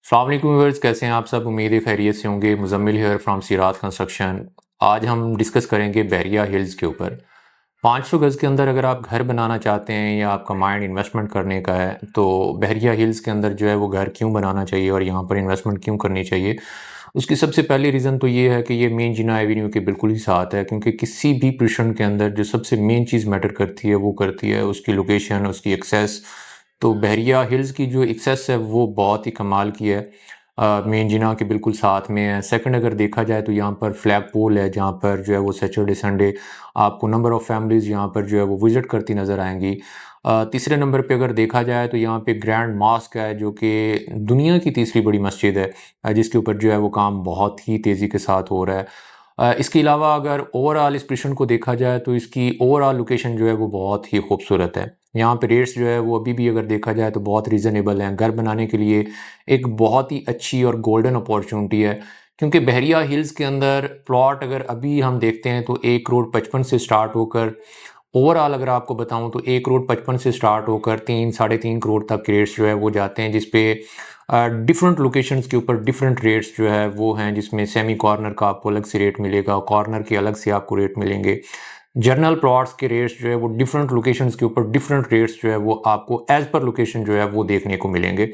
अस्सलाम वालेकुम व्यूअर्स, कैसे हैं आप सब। उम्मीद है खैरियत से होंगे। मुजम्मिल हियर फ्रॉम सिरात कंस्ट्रक्शन। आज हम डिस्कस करेंगे बहरिया हिल्स के ऊपर। 500 गज़ के अंदर अगर आप घर बनाना चाहते हैं या आपका माइंड इन्वेस्टमेंट करने का है तो बहरिया हिल्स के अंदर जो है वो घर क्यों बनाना चाहिए और यहाँ पर इन्वेस्टमेंट क्यों करनी चाहिए। उसकी सबसे पहली रीज़न तो ये है कि ये मेन जिना एवेन्यू के बिल्कुल ही साथ है, क्योंकि किसी भी पोजीशन के अंदर जो सबसे मेन चीज़ मैटर करती है वो करती है उसकी लोकेशन, उसकी एक्सेस। तो बहरिया हिल्स की जो एक्सेस है वो बहुत ही कमाल की है। मेन जिना के बिल्कुल साथ में है। सेकंड अगर देखा जाए तो यहाँ पर फ्लैग पोल है, जहाँ पर जो है वो सैटरडे संडे आपको नंबर ऑफ़ फैमिलीज़ यहाँ पर जो है वो विज़िट करती नज़र आएँगी। तीसरे नंबर पे अगर देखा जाए तो यहाँ पे ग्रैंड मॉस्क है, जो कि दुनिया की तीसरी बड़ी मस्जिद है, जिसके ऊपर जो है वो काम बहुत ही तेज़ी के साथ हो रहा है। इसके अलावा अगर ओवरऑल इस पोजीशन को देखा जाए तो इसकी ओवरऑल लोकेशन जो है वो बहुत ही खूबसूरत है। यहाँ पे रेट्स जो है वो अभी भी अगर देखा जाए तो बहुत रीज़नेबल हैं। घर बनाने के लिए एक बहुत ही अच्छी और गोल्डन अपॉर्चुनिटी है, क्योंकि बहरिया हिल्स के अंदर प्लॉट अगर अभी हम देखते हैं तो 1 करोड़ 55 से स्टार्ट होकर, ओवरऑल अगर आपको बताऊँ तो 1 करोड़ 55 से स्टार्ट होकर 3 साढ़े 3 करोड़ तक के रेट्स जो है वो जाते हैं, जिस पे डिफरेंट लोकेशंस के ऊपर डिफरेंट रेट्स जो है वो हैं, जिसमें सेमी कॉर्नर का आपको अलग से रेट मिलेगा, कॉर्नर के अलग से आपको रेट मिलेंगे। जर्नल प्लॉट्स के रेट्स जो है वो डिफरेंट लोकेशंस के ऊपर डिफरेंट रेट्स जो है वो आपको एज़ पर लोकेशन जो है वो देखने को मिलेंगे।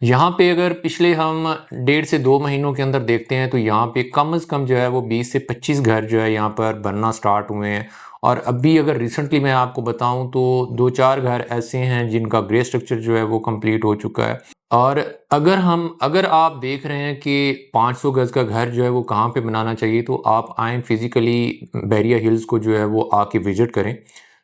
यहाँ पे अगर पिछले हम 1.5 से 2 महीनों के अंदर देखते हैं तो यहाँ पे कम से कम जो है वो 20 से 25 घर जो है यहाँ पर बनना स्टार्ट हुए हैं। और अभी अगर रिसेंटली मैं आपको बताऊँ तो 2-4 घर ऐसे हैं जिनका ग्रे स्ट्रक्चर जो है वो कंप्लीट हो चुका है। और अगर आप देख रहे हैं कि 500 गज़ का घर जो है वो कहाँ पे बनाना चाहिए, तो आप आएँ फिज़िकली बहरिया हिल्स को जो है वो आके विज़िट करें।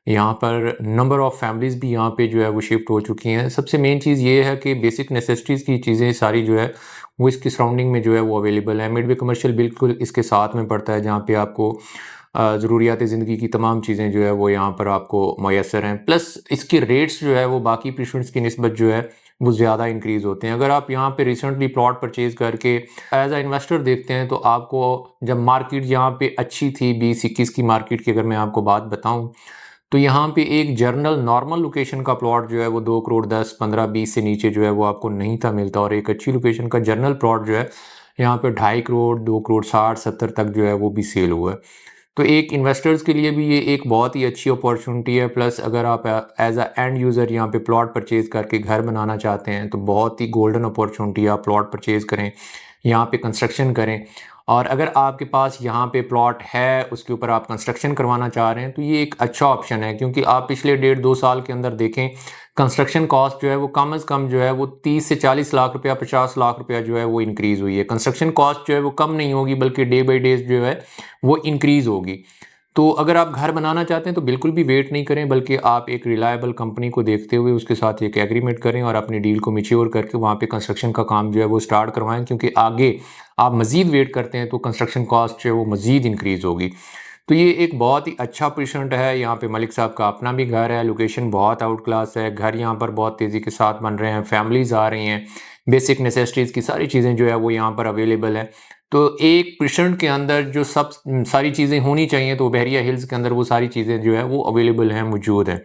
यहाँ पर नंबर ऑफ़ फैमिलीज़ भी यहाँ पे जो है वो शिफ्ट हो चुकी हैं। सबसे मेन चीज़ ये है कि बेसिक नेसेसिटीज़ की चीज़ें सारी जो है वो इसकी सराउंडिंग में जो है वो अवेलेबल है। मिडवे कमर्शियल बिल्कुल इसके साथ में पड़ता है, जहाँ पे आपको ज़रूरियात ज़िंदगी की तमाम चीज़ें जो है वो यहाँ पर आपको मयस्सर हैं। प्लस इसके रेट्स जो है वो बाकी प्रीशेंट्स की निस्बत जो है वो ज़्यादा इंक्रीज़ होते हैं। अगर आप यहाँ पे रिसेंटली प्लॉट परचेज़ करके एज़ अ इन्वेस्टर देखते हैं तो आपको, जब मार्केट यहाँ पे अच्छी थी 20-21 की मार्केट की अगर मैं आपको बात बताऊँ, तो यहाँ पे एक जर्नल नॉर्मल लोकेशन का प्लॉट जो है वो 2 करोड़ 10, 15, 20 से नीचे जो है वो आपको नहीं था मिलता, और एक अच्छी लोकेशन का जर्नल प्लॉट जो है यहाँ पे 2.5 करोड़, 2 करोड़ 60, 70 तक जो है वो भी सेल हुआ है। तो एक इन्वेस्टर्स के लिए भी ये एक बहुत ही अच्छी अपॉर्चुनिटी है। प्लस अगर आप एज अ एंड यूज़र यहाँ पे प्लॉट परचेज़ करके घर बनाना चाहते हैं तो बहुत ही गोल्डन अपॉर्चुनिटी है। आप प्लॉट परचेज़ करें, यहाँ पे कंस्ट्रक्शन करें, और अगर आपके पास यहाँ पे प्लॉट है उसके ऊपर आप कंस्ट्रक्शन करवाना चाह रहे हैं तो ये एक अच्छा ऑप्शन है, क्योंकि आप पिछले 1.5-2 साल के अंदर देखें कंस्ट्रक्शन कॉस्ट जो है वो कम से कम जो है वो 30 से 40 लाख रुपया, 50 लाख रुपया जो है वो इंक्रीज़ हुई है। कंस्ट्रक्शन कॉस्ट जो है वो कम नहीं होगी, बल्कि डे बाई डेज़ जो है वो इंक्रीज़ होगी। तो अगर आप घर बनाना चाहते हैं तो बिल्कुल भी वेट नहीं करें, बल्कि आप एक रिलायबल कंपनी को देखते हुए उसके साथ एक एग्रीमेंट करें और अपनी डील को मैच्योर करके वहाँ पे कंस्ट्रक्शन का काम जो है वो स्टार्ट करवाएं, क्योंकि आगे आप मज़ीद वेट करते हैं तो कंस्ट्रक्शन कॉस्ट जो है वो मज़ीद इंक्रीज़ होगी। तो ये एक बहुत ही अच्छा पोजीशन है। यहाँ पे मलिक साहब का अपना भी घर है, लोकेशन बहुत आउट क्लास है, घर यहाँ पर बहुत तेज़ी के साथ बन रहे हैं, फैमिलीज़ आ रही हैं, बेसिक नेसेसिटीज़ की सारी चीज़ें जो है वो यहाँ पर अवेलेबल है। तो एक पोजीशन के अंदर जो सब सारी चीज़ें होनी चाहिए, तो बहरिया हिल्स के अंदर वो सारी चीज़ें जो है वो अवेलेबल हैं, मौजूद हैं।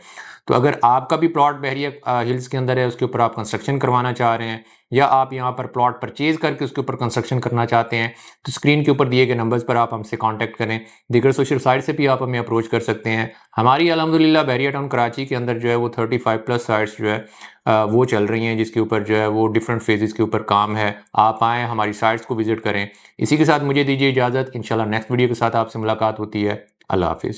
तो अगर आपका भी प्लॉट बहरिया हिल्स के अंदर है, उसके ऊपर आप कंस्ट्रक्शन करवाना चाह रहे हैं, या आप यहाँ पर प्लॉट परचेज़ करके उसके ऊपर कंस्ट्रक्शन करना चाहते हैं, तो स्क्रीन के ऊपर दिए गए नंबर्स पर आप हमसे कांटेक्ट करें। दीगर सोशल साइट से भी आप हमें अप्रोच कर सकते हैं। हमारी अल्हम्दुलिल्लाह बहरिया टाउन कराची के अंदर जो है वो 35 प्लस साइट्स जो है वो चल रही हैं, जिसके ऊपर जो है वो डिफरेंट फेजेस के ऊपर काम है। आप आएँ, हमारी साइट्स को विज़िट करें। इसी के साथ मुझे दीजिए इजाज़त। इंशाल्लाह नेक्स्ट वीडियो के साथ आपसे मुलाकात होती है। अल्लाह हाफ़िज़।